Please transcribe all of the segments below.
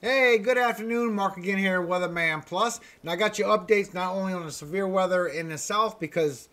Hey, good afternoon. Mark again here, WeatherMan Plus. And I got you updates not only on the severe weather in the south, because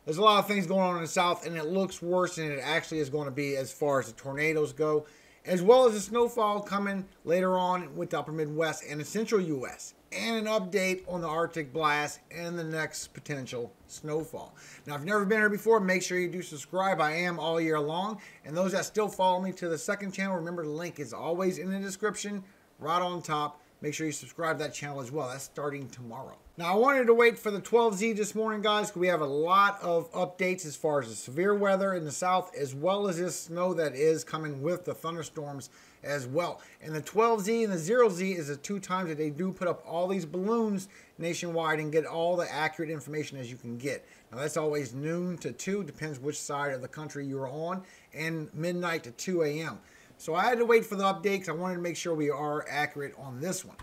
there's a lot of things going on in the south and it looks worse than it actually is going to be as far as the tornadoes go, as well as the snowfall coming later on with the upper Midwest and the central U.S., and an update on the Arctic blast and the next potential snowfall. Now, if you've never been here before, make sure you do subscribe. I am all year long. And those that still follow me to the second channel, remember the link is always in the description right on top. Make sure you subscribe to that channel as well. That's starting tomorrow. Now, I wanted to wait for the 12Z this morning, guys, because we have a lot of updates as far as the severe weather in the south, as well as this snow that is coming with the thunderstorms as well. And the 12Z and the 0Z is the two times that they do put up all these balloons nationwide and get all the accurate information as you can get. Now, that's always noon to 2, depends which side of the country you're on, and midnight to 2 a.m. So I had to wait for the update because I wanted to make sure we are accurate on this one.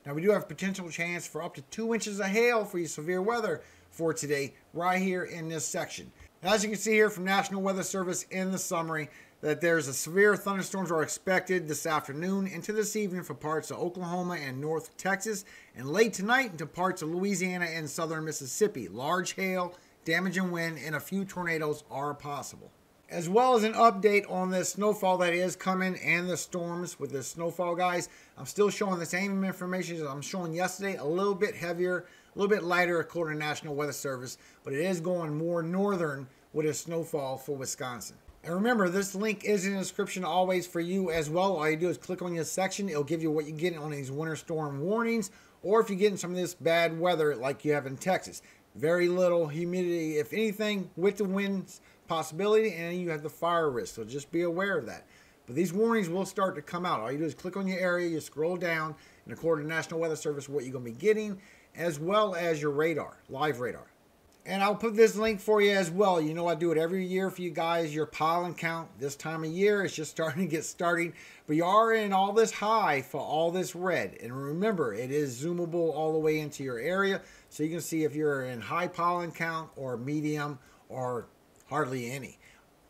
Now, we do have potential chance for up to 2 inches of hail for your severe weather for today right here in this section. Now, as you can see here from National Weather Service in the summary, that there's a severe thunderstorms are expected this afternoon into this evening for parts of Oklahoma and North Texas, and late tonight into parts of Louisiana and southern Mississippi. Large hail, damaging wind, and a few tornadoes are possible. As well as an update on this snowfall that is coming and the storms with the snowfall, guys. I'm still showing the same information as I'm showing yesterday, a little bit heavier, a little bit lighter according to National Weather Service, but it is going more northern with a snowfall for Wisconsin. And remember, this link is in the description always for you as well. All you do is click on this section. It'll give you what you get on these winter storm warnings, or if you're getting some of this bad weather like you have in Texas. Very little humidity, if anything, with the winds possibility, and you have the fire risk, so just be aware of that. But these warnings will start to come out. All you do is click on your area, you scroll down, and according to National Weather Service, what you're going to be getting, as well as your radar, live radar. And I'll put this link for you as well. You know I do it every year for you guys, your pollen count. This time of year, it's just starting to get starting. But you are in all this high for all this red. And remember, it is zoomable all the way into your area. So you can see if you're in high pollen count or medium or hardly any.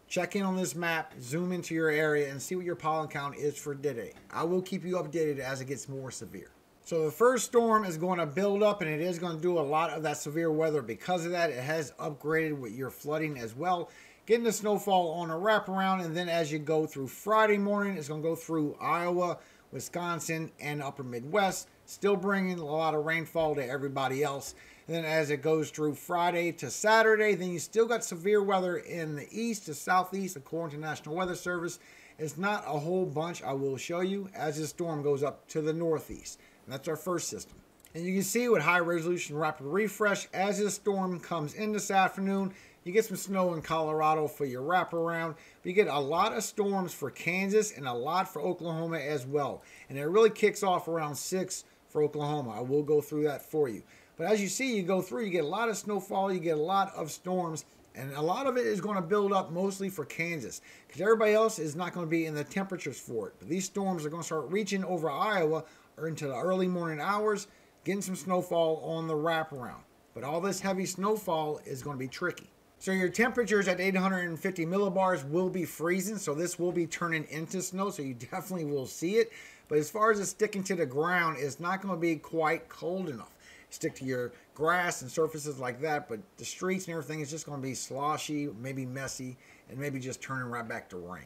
Check in on this map, zoom into your area, and see what your pollen count is for today. I will keep you updated as it gets more severe. So the first storm is going to build up, and it is going to do a lot of that severe weather. Because of that, it has upgraded with your flooding as well. Getting the snowfall on a wraparound, and then as you go through Friday morning, it's going to go through Iowa, Wisconsin, and upper Midwest. Still bringing a lot of rainfall to everybody else. And then as it goes through Friday to Saturday, then you still got severe weather in the east to southeast, according to National Weather Service. It's not a whole bunch, I will show you, as this storm goes up to the northeast. And that's our first system. And you can see with high resolution rapid refresh, as this storm comes in this afternoon, you get some snow in Colorado for your wraparound. But you get a lot of storms for Kansas and a lot for Oklahoma as well. And it really kicks off around 6 for Oklahoma. I will go through that for you. But as you see, you go through, you get a lot of snowfall, you get a lot of storms, and a lot of it is going to build up mostly for Kansas, because everybody else is not going to be in the temperatures for it. But these storms are going to start reaching over Iowa or into the early morning hours, getting some snowfall on the wraparound. But all this heavy snowfall is going to be tricky. So your temperatures at 850 millibars will be freezing, so this will be turning into snow, so you definitely will see it. But as far as it sticking to the ground, it's not going to be quite cold enough. Stick to your grass and surfaces like that, but the streets and everything is just going to be sloshy, maybe messy, and maybe just turning right back to rain.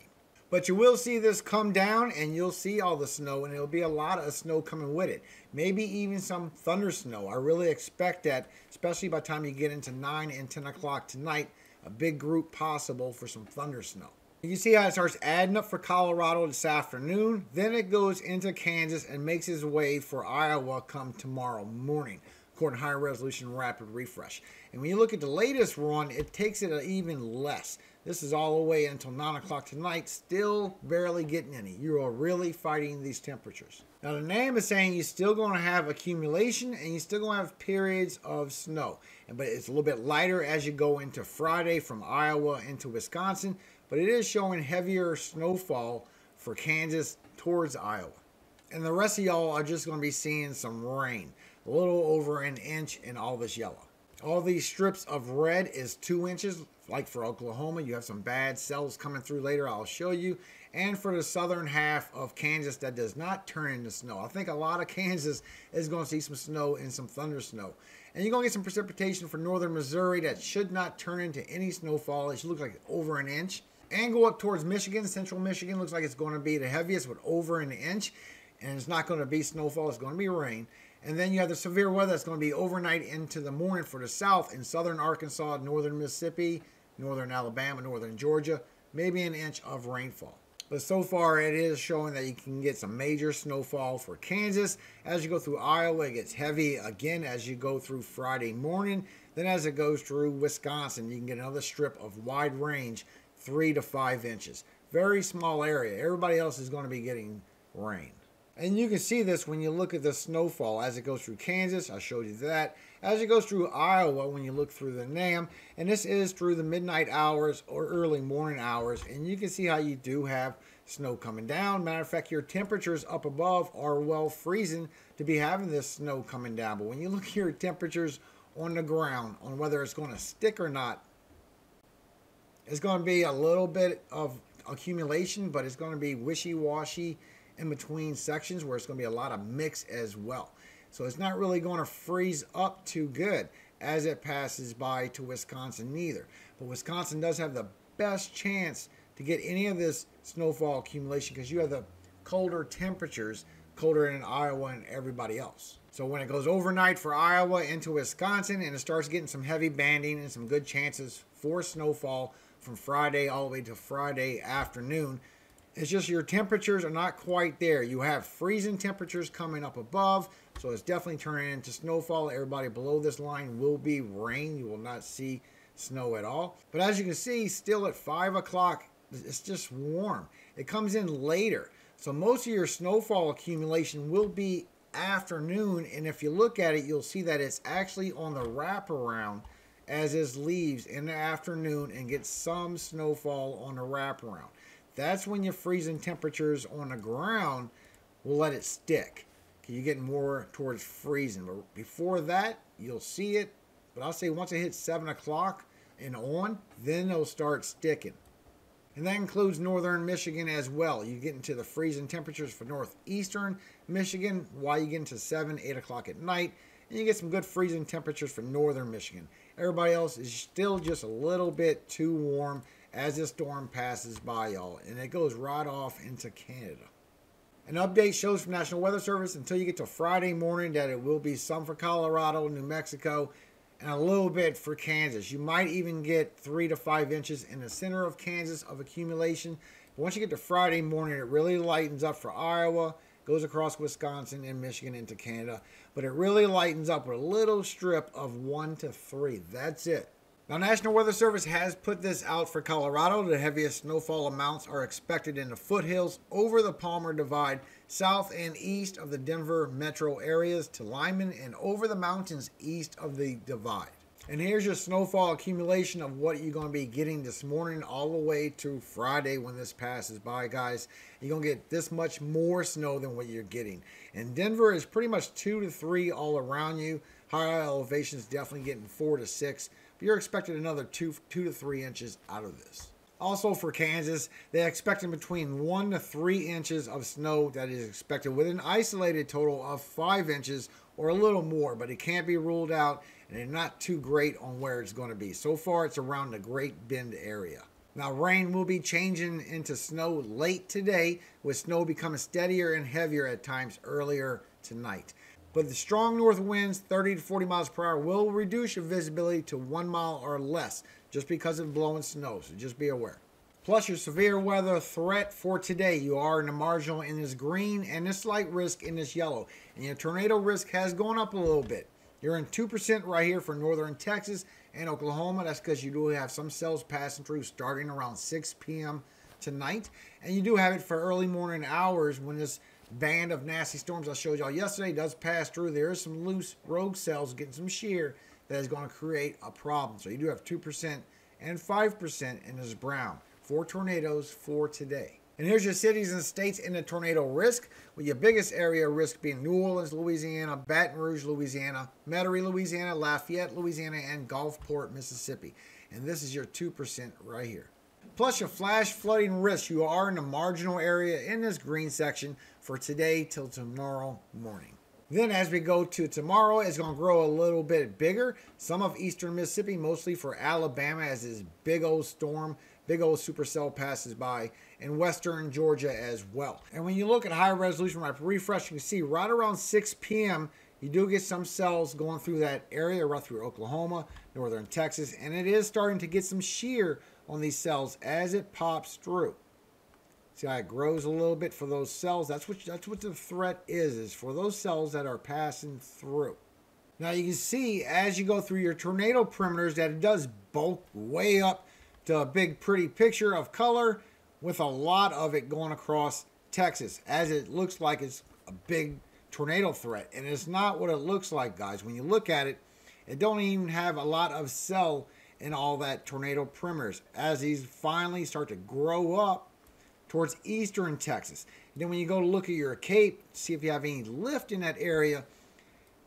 But you will see this come down, and you'll see all the snow, and it'll be a lot of snow coming with it. Maybe even some thunder snow. I really expect that, especially by the time you get into 9 and 10 o'clock tonight, a big group possible for some thunder snow. You see how it starts adding up for Colorado this afternoon. Then it goes into Kansas and makes its way for Iowa come tomorrow morning, according to high resolution rapid refresh. And when you look at the latest run, it takes it even less. This is all the way until 9 o'clock tonight, still barely getting any. You are really fighting these temperatures. Now the name is saying you're still going to have accumulation and you're still going to have periods of snow. But it's a little bit lighter as you go into Friday from Iowa into Wisconsin. But it is showing heavier snowfall for Kansas towards Iowa. And the rest of y'all are just going to be seeing some rain. A little over an inch in all this yellow. All these strips of red is 2 inches Like for Oklahoma, you have some bad cells coming through later, I'll show you. And for the southern half of Kansas, that does not turn into snow. I think a lot of Kansas is going to see some snow and some thunder snow. And you're going to get some precipitation for northern Missouri that should not turn into any snowfall. It should look like over an inch. And go up towards Michigan. Central Michigan looks like it's going to be the heaviest with over an inch. And it's not going to be snowfall, it's going to be rain. And then you have the severe weather that's going to be overnight into the morning for the south in southern Arkansas, northern Mississippi, northern Alabama, northern Georgia. Maybe an inch of rainfall. But so far, it is showing that you can get some major snowfall for Kansas. As you go through Iowa, it gets heavy again as you go through Friday morning. Then as it goes through Wisconsin, you can get another strip of wide range, 3 to 5 inches. Very small area. Everybody else is going to be getting rain. And you can see this when you look at the snowfall as it goes through Kansas. I showed you that. As it goes through Iowa, when you look through the NAM, and this is through the midnight hours or early morning hours, and you can see how you do have snow coming down. Matter of fact, your temperatures up above are well freezing to be having this snow coming down. But when you look at your temperatures on the ground, on whether it's going to stick or not, it's going to be a little bit of accumulation, but it's going to be wishy-washy in between sections where it's going to be a lot of mix as well. So it's not really going to freeze up too good as it passes by to Wisconsin neither. But Wisconsin does have the best chance to get any of this snowfall accumulation because you have the colder temperatures, colder than Iowa and everybody else. So when it goes overnight for Iowa into Wisconsin and it starts getting some heavy banding and some good chances for snowfall from Friday all the way to Friday afternoon, it's just your temperatures are not quite there. You have freezing temperatures coming up above, so it's definitely turning into snowfall. Everybody below this line will be rain. You will not see snow at all. But as you can see, still at 5 o'clock, it's just warm. It comes in later. So most of your snowfall accumulation will be afternoon. And if you look at it, you'll see that it's actually on the wraparound as it leaves in the afternoon and gets some snowfall on the wraparound. That's when your freezing temperatures on the ground will let it stick. You get more towards freezing. But before that, you'll see it. But I'll say once it hits 7 o'clock and on, then it'll start sticking. And that includes northern Michigan as well. You get into the freezing temperatures for northeastern Michigan while you get into 7, 8 o'clock at night. And you get some good freezing temperatures for northern Michigan. Everybody else is still just a little bit too warm as this storm passes by y'all, and it goes right off into Canada. An update shows from National Weather Service until you get to Friday morning that it will be some for Colorado, New Mexico, and a little bit for Kansas. You might even get 3 to 5 inches in the center of Kansas of accumulation. But once you get to Friday morning, it really lightens up for Iowa, goes across Wisconsin and Michigan into Canada, but it really lightens up with a little strip of 1 to 3. That's it. Now, National Weather Service has put this out for Colorado. The heaviest snowfall amounts are expected in the foothills over the Palmer Divide, south and east of the Denver metro areas to Lyman, and over the mountains east of the Divide. And here's your snowfall accumulation of what you're going to be getting this morning all the way to Friday when this passes by, guys. You're going to get this much more snow than what you're getting. And Denver is pretty much 2 to 3 all around you. Higher elevations definitely getting 4 to 6. But you're expecting another 2 to 3 inches out of this. Also for Kansas, they're expecting between 1 to 3 inches of snow that is expected with an isolated total of 5 inches or a little more, but it can't be ruled out and they're not too great on where it's going to be. So far, it's around the Great Bend area. Now, rain will be changing into snow late today, with snow becoming steadier and heavier at times earlier tonight. But the strong north winds, 30 to 40 miles per hour, will reduce your visibility to 1 mile or less just because of blowing snow, so just be aware. Plus, your severe weather threat for today, you are in the marginal in this green and the slight risk in this yellow. And your tornado risk has gone up a little bit. You're in 2% right here for northern Texas and Oklahoma. That's because you do have some cells passing through starting around 6 p.m. tonight. And you do have it for early morning hours when this band of nasty storms I showed y'all yesterday does pass through. There is some loose rogue cells getting some shear that is going to create a problem. So you do have 2% and 5% in this brown. 4 tornadoes for today. And here's your cities and states in the tornado risk, with your biggest area of risk being New Orleans, Louisiana, Baton Rouge, Louisiana, Metairie, Louisiana, Lafayette, Louisiana, and Gulfport, Mississippi. and this is your 2% right here. Plus your flash flooding risk, you are in the marginal area in this green section for today till tomorrow morning. Then as we go to tomorrow, it's going to grow a little bit bigger. Some of eastern Mississippi, mostly for Alabama, as this big old storm, big old supercell passes by, and western Georgia as well. And when you look at high resolution refresh, you can see right around 6 p.m., you do get some cells going through that area, right through Oklahoma, northern Texas, and it is starting to get some shear on these cells as it pops through. See how it grows a little bit for those cells? That's what the threat is for those cells that are passing through. Now you can see as you go through your tornado perimeters that it does bulk way up to a big pretty picture of color with a lot of it going across Texas, as it looks like it's a big tornado threat. And it's not what it looks like, guys. When you look at it, it don't even have a lot of cell in all that tornado perimeters as these finally start to grow up towards eastern Texas. And then when you go to look at your cape, see if you have any lift in that area,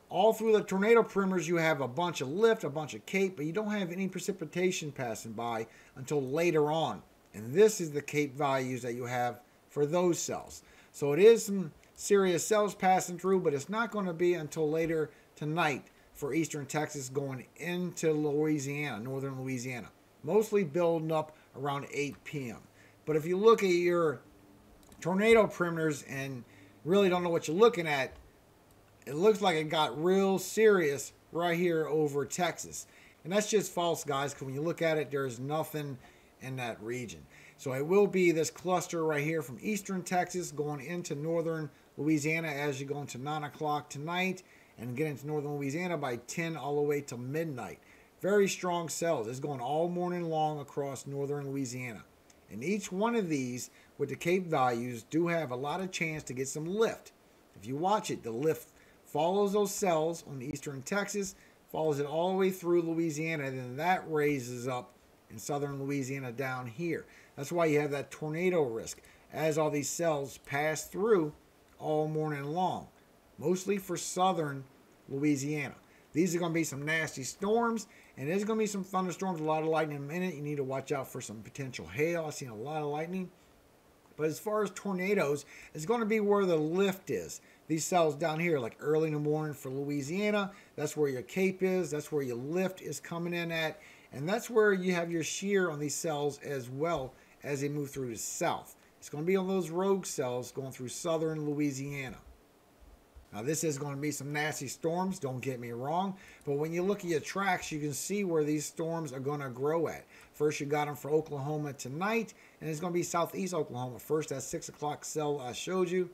all through the tornado perimeters you have a bunch of lift, a bunch of cape, but you don't have any precipitation passing by until later on. And this is the cape values that you have for those cells. So it is some serious cells passing through, but it's not going to be until later tonight for eastern Texas going into Louisiana, northern Louisiana. Mostly building up around 8 p.m. But if you look at your tornado perimeters and really don't know what you're looking at, it looks like it got real serious right here over Texas. And that's just false, guys, because when you look at it, there's nothing in that region. So it will be this cluster right here from eastern Texas going into northern Louisiana as you go into 9 o'clock tonight and get into northern Louisiana by 10 all the way till midnight. Very strong cells. It's going all morning long across northern Louisiana. And each one of these with the cape values do have a lot of chance to get some lift. If you watch it, the lift follows those cells on eastern Texas, follows it all the way through Louisiana, and then that raises up in southern Louisiana down here. That's why you have that tornado risk as all these cells pass through all morning long, mostly for southern Louisiana. These are going to be some nasty storms, and there's going to be some thunderstorms, a lot of lightning in a minute. You need to watch out for some potential hail. I've seen a lot of lightning. But as far as tornadoes, it's going to be where the lift is. These cells down here, like early in the morning for Louisiana, that's where your cape is. That's where your lift is coming in at. And that's where you have your shear on these cells as well as they move through the south. It's going to be on those rogue cells going through southern Louisiana. Now this is going to be some nasty storms, don't get me wrong, but when you look at your tracks, you can see where these storms are going to grow at. First you got them for Oklahoma tonight, and it's going to be southeast Oklahoma. First that 6 o'clock cell I showed you,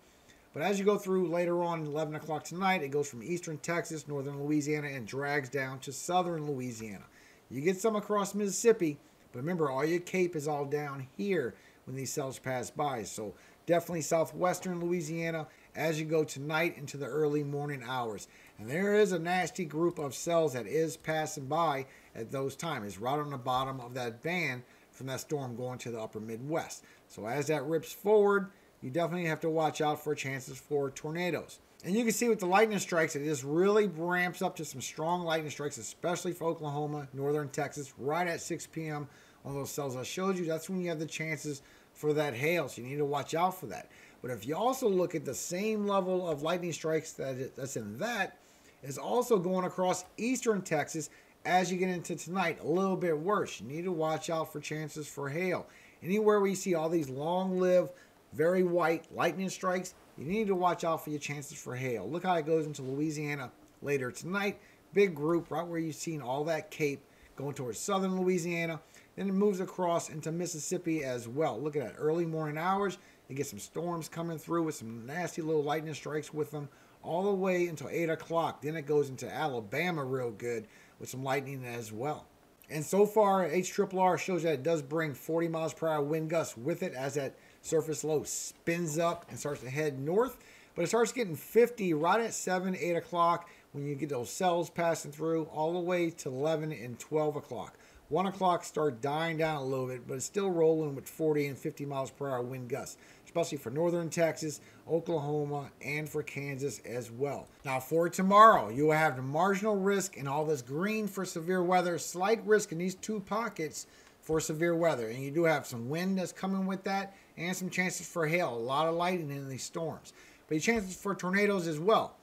but as you go through later on 11 o'clock tonight, it goes from eastern Texas, northern Louisiana, and drags down to southern Louisiana. You get some across Mississippi, but remember all your cape is all down here when these cells pass by, so definitely southwestern Louisiana as you go tonight into the early morning hours. And there is a nasty group of cells that is passing by at those times. It's right on the bottom of that band from that storm going to the upper Midwest. So as that rips forward, you definitely have to watch out for chances for tornadoes. And you can see with the lightning strikes, it just really ramps up to some strong lightning strikes, especially for Oklahoma, northern Texas, right at 6 p.m. on those cells I showed you. That's when you have the chances for that hail, so you need to watch out for that. But if you also look at the same level of lightning strikes that's in that, is also going across eastern Texas as you get into tonight, a little bit worse. You need to watch out for chances for hail. Anywhere where you see all these long-lived, very white lightning strikes, you need to watch out for your chances for hail. Look how it goes into Louisiana later tonight. Big group right where you've seen all that cape going towards southern Louisiana. Then it moves across into Mississippi as well. Look at that early morning hours. You get some storms coming through with some nasty little lightning strikes with them all the way until 8 o'clock. Then it goes into Alabama real good with some lightning as well. And so far, HRRR shows that it does bring 40 miles per hour wind gusts with it as that surface low spins up and starts to head north. But it starts getting 50 right at 7, 8 o'clock when you get those cells passing through all the way to 11 and 12 o'clock. 1 o'clock start dying down a little bit, but it's still rolling with 40 and 50 miles per hour wind gusts. It's especially for northern Texas, Oklahoma, and for Kansas as well. Now for tomorrow, you will have the marginal risk in all this green for severe weather, slight risk in these 2 pockets for severe weather. And you do have some wind that's coming with that and some chances for hail, a lot of lightning in these storms. But your chances for tornadoes as well.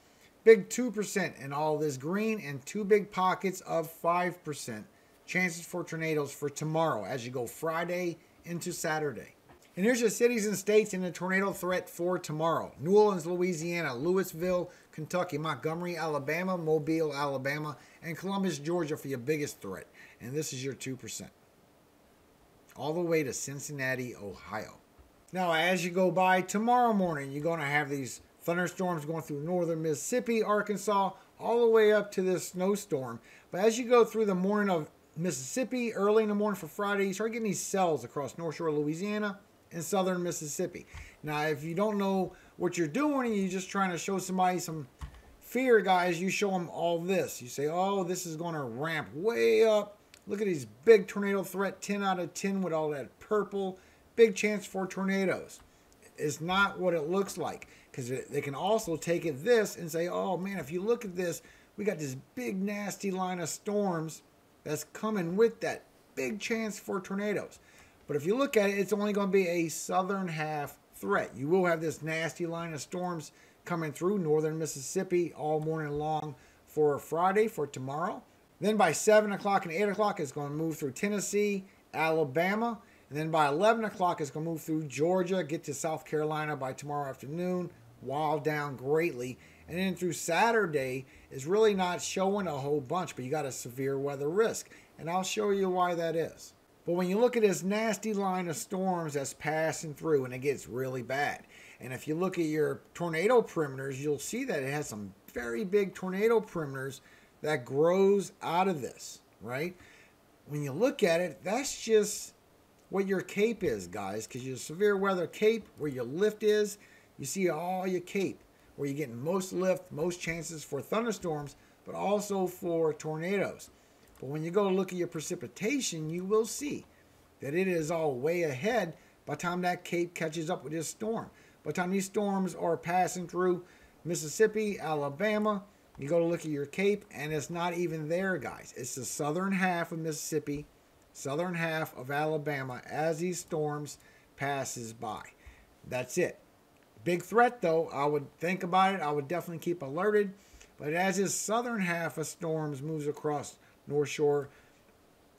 Big 2% in all this green and 2 big pockets of 5% chances for tornadoes for tomorrow as you go Friday into Saturday. And here's your cities and states in the tornado threat for tomorrow. New Orleans, Louisiana, Louisville, Kentucky, Montgomery, Alabama, Mobile, Alabama, and Columbus, Georgia for your biggest threat. And this is your 2%. All the way to Cincinnati, Ohio. Now, as you go by tomorrow morning, you're going to have these thunderstorms going through northern Mississippi, Arkansas, all the way up to this snowstorm. But as you go through the morning of Mississippi, early in the morning for Friday, you start getting these cells across North Shore, Louisiana, and southern Mississippi. Now, if you don't know what you're doing and you're just trying to show somebody some fear, guys, you show them all this. You say, oh, this is going to ramp way up. Look at these big tornado threat, 10 out of 10 with all that purple. Big chance for tornadoes. It's not what it looks like, because they can also take it this and say, oh man, if you look at this, we got this big nasty line of storms that's coming with that big chance for tornadoes. But if you look at it, it's only going to be a southern half threat. You will have this nasty line of storms coming through northern Mississippi all morning long for Friday, for tomorrow. Then by 7 o'clock and 8 o'clock, it's going to move through Tennessee, Alabama. And then by 11 o'clock, it's going to move through Georgia, get to South Carolina by tomorrow afternoon, while down greatly. And then through Saturday, it's really not showing a whole bunch, but you got a severe weather risk. And I'll show you why that is. But when you look at this nasty line of storms that's passing through, and it gets really bad. And if you look at your tornado perimeters, you'll see that it has some very big tornado perimeters that grows out of this, right? When you look at it, that's just what your cape is, guys, because your severe weather cape, where your lift is, you see all your cape, where you're getting most lift, most chances for thunderstorms, but also for tornadoes. But when you go look at your precipitation, you will see that it is all way ahead by the time that cape catches up with this storm. By the time these storms are passing through Mississippi, Alabama, you go to look at your cape, and it's not even there, guys. It's the southern half of Mississippi, southern half of Alabama as these storms passes by. That's it. Big threat, though. I would think about it. I would definitely keep alerted. But as this southern half of storms moves across North Shore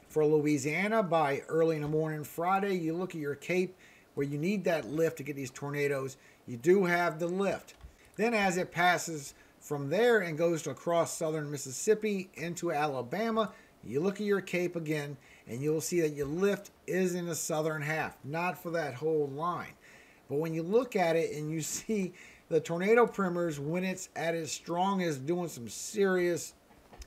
for Louisiana by early in the morning Friday, you look at your cape where you need that lift to get these tornadoes. You do have the lift. Then as it passes from there and goes to across southern Mississippi into Alabama, you look at your cape again and you'll see that your lift is in the southern half, not for that whole line. But when you look at it and you see the tornado perimeters when it's at its strongest, doing some serious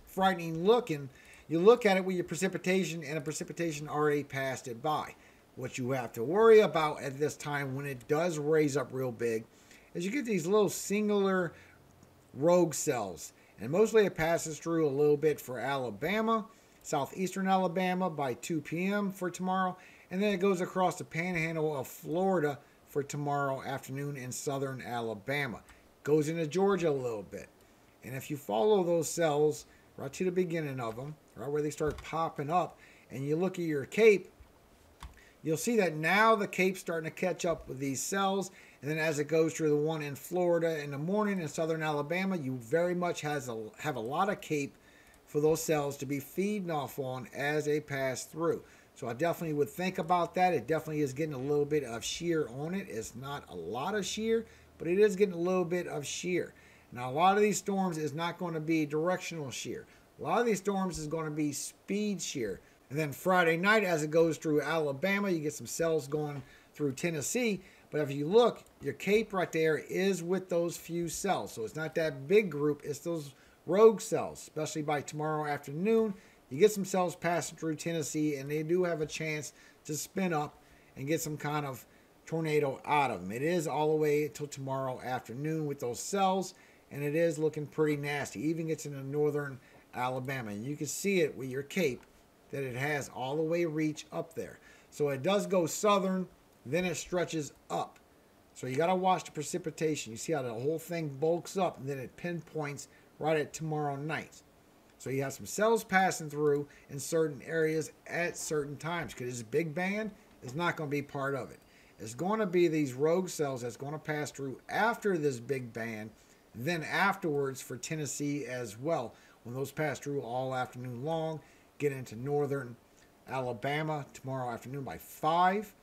frightening looking, you look at it with your precipitation, and the precipitation already passed it by. What you have to worry about at this time when it does raise up real big is you get these little singular rogue cells. And mostly it passes through a little bit for Alabama, southeastern Alabama by 2 p.m. for tomorrow. And then it goes across the panhandle of Florida for tomorrow afternoon in southern Alabama. Goes into Georgia a little bit. And if you follow those cells right to the beginning of them, right where they start popping up, and you look at your cape, you'll see that now the cape's starting to catch up with these cells. And then as it goes through the one in Florida in the morning in southern Alabama, you very much have a lot of cape for those cells to be feeding off on as they pass through. So I definitely would think about that. It definitely is getting a little bit of shear on it. It's not a lot of shear, but it is getting a little bit of shear. Now, a lot of these storms is not going to be directional shear. A lot of these storms is going to be speed shear. And then Friday night, as it goes through Alabama, you get some cells going through Tennessee. But if you look, your cape right there is with those few cells. So it's not that big group. It's those rogue cells, especially by tomorrow afternoon. You get some cells passing through Tennessee, and they do have a chance to spin up and get some kind of tornado out of them. It is all the way until tomorrow afternoon with those cells, and it is looking pretty nasty. Even gets into northern Alabama. And you can see it with your cape that it has all the way reach up there. So it does go southern, then it stretches up. So you got to watch the precipitation. You see how the whole thing bulks up and then it pinpoints right at tomorrow night. So you have some cells passing through in certain areas at certain times, because this big band is not going to be part of it. It's going to be these rogue cells that's going to pass through after this big band, then afterwards for Tennessee as well. When those pass through all afternoon long, get into northern Alabama tomorrow afternoon by 5.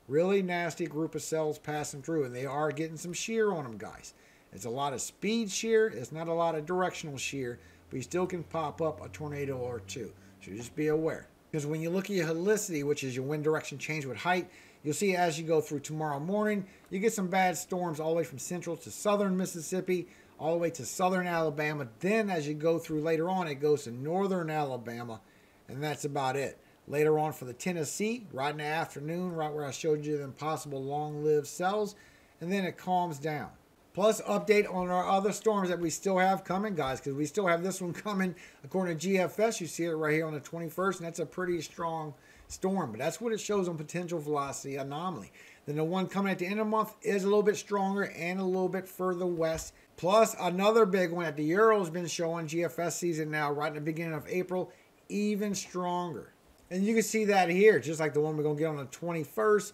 Really nasty group of cells passing through, and they are getting some shear on them, guys. It's a lot of speed shear. It's not a lot of directional shear, but you still can pop up a tornado or two. So just be aware. Because when you look at your helicity, which is your wind direction change with height, you'll see as you go through tomorrow morning, you get some bad storms all the way from central to southern Mississippi, all the way to southern Alabama. Then as you go through later on, it goes to northern Alabama, and that's about it. Later on for the Tennessee, right in the afternoon, right where I showed you the impossible long-lived cells, and then it calms down. Plus, update on our other storms that we still have coming, guys, because we still have this one coming according to GFS. You see it right here on the 21st, and that's a pretty strong storm, but that's what it shows on potential velocity anomaly. Then the one coming at the end of the month is a little bit stronger and a little bit further west. Plus, another big one that the Euro's been showing, GFS season now, right in the beginning of April, even stronger. And you can see that here, just like the one we're going to get on the 21st.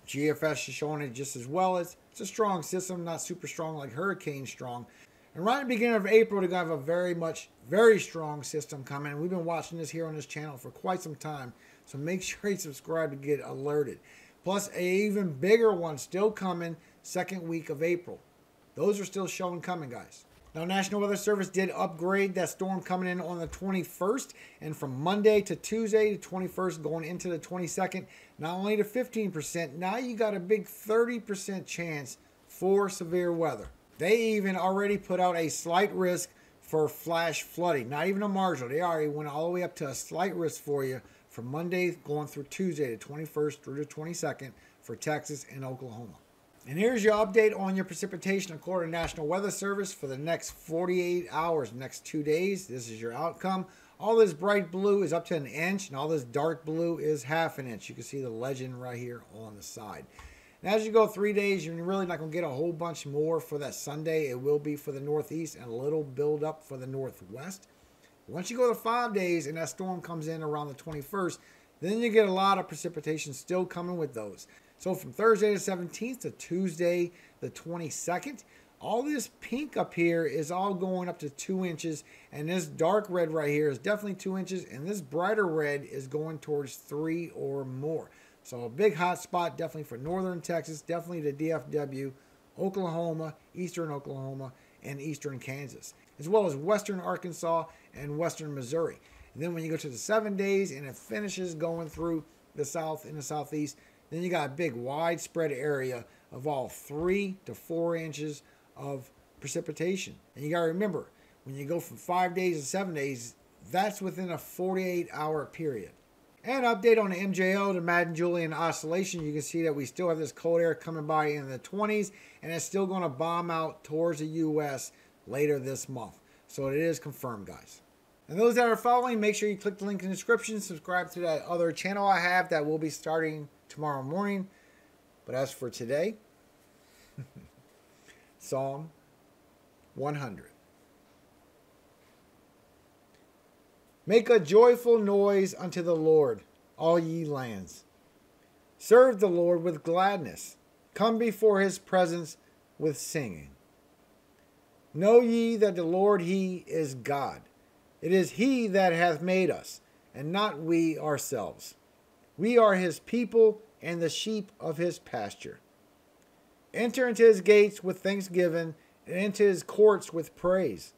GFS is showing it just as well. It's a strong system, not super strong like hurricane strong. And right at the beginning of April, they're going to have a very strong system coming. And we've been watching this here on this channel for quite some time. So make sure you subscribe to get alerted. Plus, an even bigger one still coming second week of April. Those are still showing coming, guys. Now, National Weather Service did upgrade that storm coming in on the 21st. And from Monday to Tuesday, the 21st, going into the 22nd, not only to 15%, now you got a big 30% chance for severe weather. They even already put out a slight risk for flash flooding. Not even a marginal. They already went all the way up to a slight risk for you from Monday going through Tuesday, the 21st through the 22nd for Texas and Oklahoma. And here's your update on your precipitation according to National Weather Service for the next 48 hours, next 2 days. This is your outcome. All this bright blue is up to 1 inch, and all this dark blue is 1/2 inch. You can see the legend right here on the side. And as you go 3 days, you're really not going to get a whole bunch more for that Sunday. It will be for the northeast and a little build up for the northwest. Once you go to 5 days and that storm comes in around the 21st, then you get a lot of precipitation still coming with those. So from Thursday the 17th to Tuesday the 22nd, all this pink up here is all going up to 2 inches. And this dark red right here is definitely 2 inches. And this brighter red is going towards 3 or more. So a big hot spot definitely for northern Texas, definitely the DFW, Oklahoma, eastern Oklahoma, and eastern Kansas, as well as western Arkansas and western Missouri. And then when you go to the 7 days and it finishes going through the south and the southeast, then you got a big widespread area of all 3 to 4 inches of precipitation. And you got to remember, when you go from 5 days to 7 days, that's within a 48-hour period. And update on the MJO, the Madden-Julian Oscillation. You can see that we still have this cold air coming by in the 20s, and it's still going to bomb out towards the U.S. later this month. So it is confirmed, guys. And those that are following, make sure you click the link in the description. Subscribe to that other channel I have that will be starting tomorrow morning. But as for today, Psalm 100. Make a joyful noise unto the Lord, all ye lands. Serve the Lord with gladness. Come before his presence with singing. Know ye that the Lord, he is God. It is he that hath made us, and not we ourselves. We are his people and the sheep of his pasture. Enter into his gates with thanksgiving, and into his courts with praise.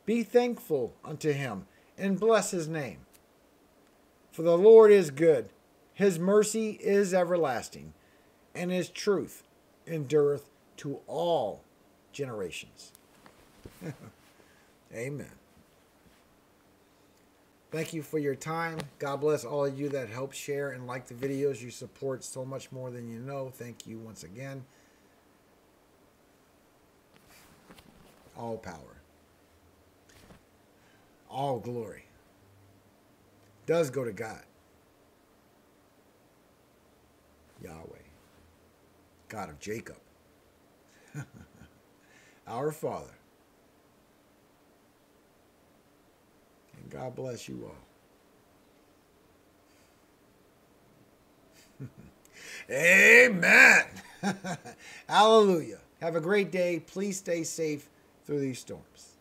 Be thankful unto him, and bless his name. For the Lord is good, his mercy is everlasting, and his truth endureth to all generations. Amen. Thank you for your time. God bless all of you that help share and like the videos. You support so much more than you know. Thank you once again. All power, all glory does go to God, Yahweh. God of Jacob. Our Father. And God bless you all. Amen. Hallelujah. Have a great day. Please stay safe through these storms.